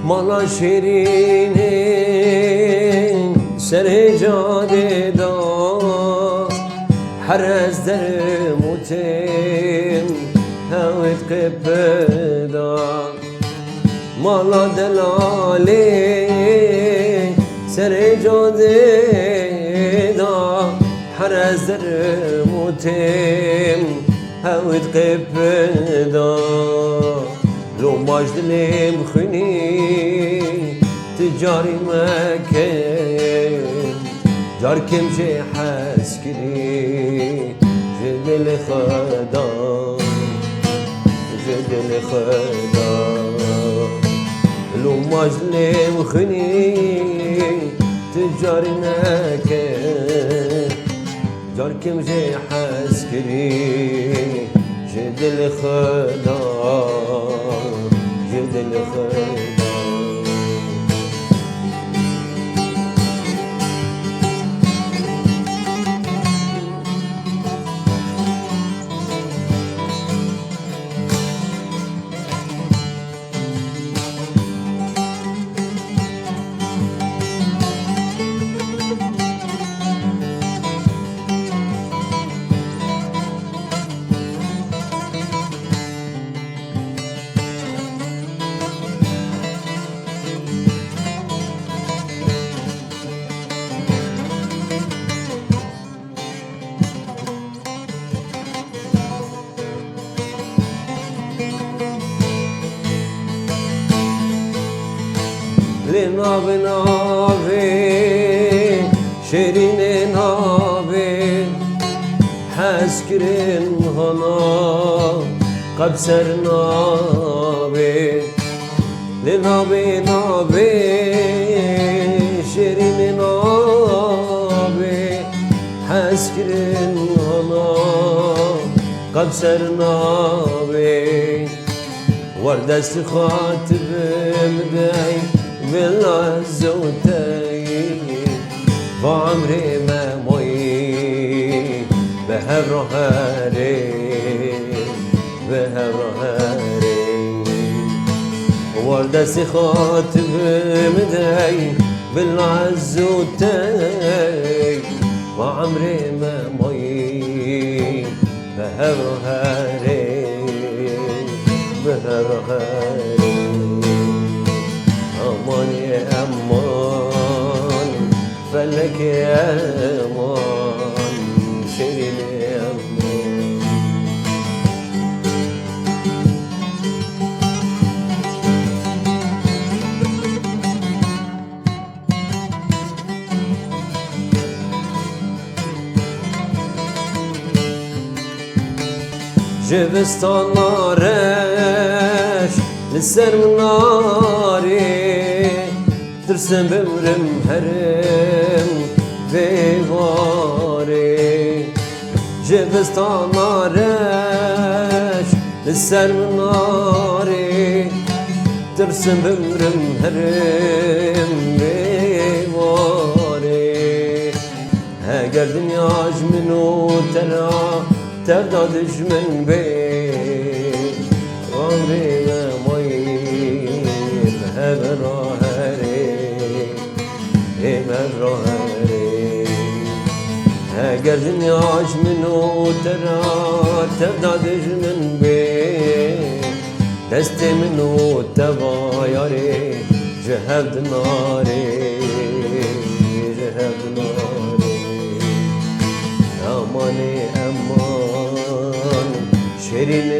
مالا شیرینین سر جاده دا هر از در موتیم هویت قبدا مالا دلالی سر جاده دا هر از در موتیم هویت قبدا لو ماج دلیم خونی تجاری مکن جار کم جه حس کری جدل خدا جدل خدا لو ماج دلیم خونی تجاری مکن جار کم جه حس کری جدل خدا جدل خدا لنابي نابي شيرين نابي حسكرين هنا قبسر نابي لنابي نابي شيرين نابي حسكرين هنا قبسر نابي ورد استخاتب مدعي بالعزوتي وعمري ما موي بهر هاري بهر هاري ورد سخاتب مدعي بالعزوتي وعمري ما موي بهر هاري بهر هاري أمان يا أمان فلك يا أمان شيرين يا أمان جبستان نارش لسر من ناري ترسم بمرم هرم بيواري جبستان نارش لسر من ناري ترسم بمرم هرم بيواري هاگر دنیاش منو ترا تردادش من بي عمري ما موي بهر هاري هاگر دنیاش منو ترا تردادش من بي دست منو تباياري جهد ناري جهد ناري أماني أمان شيرين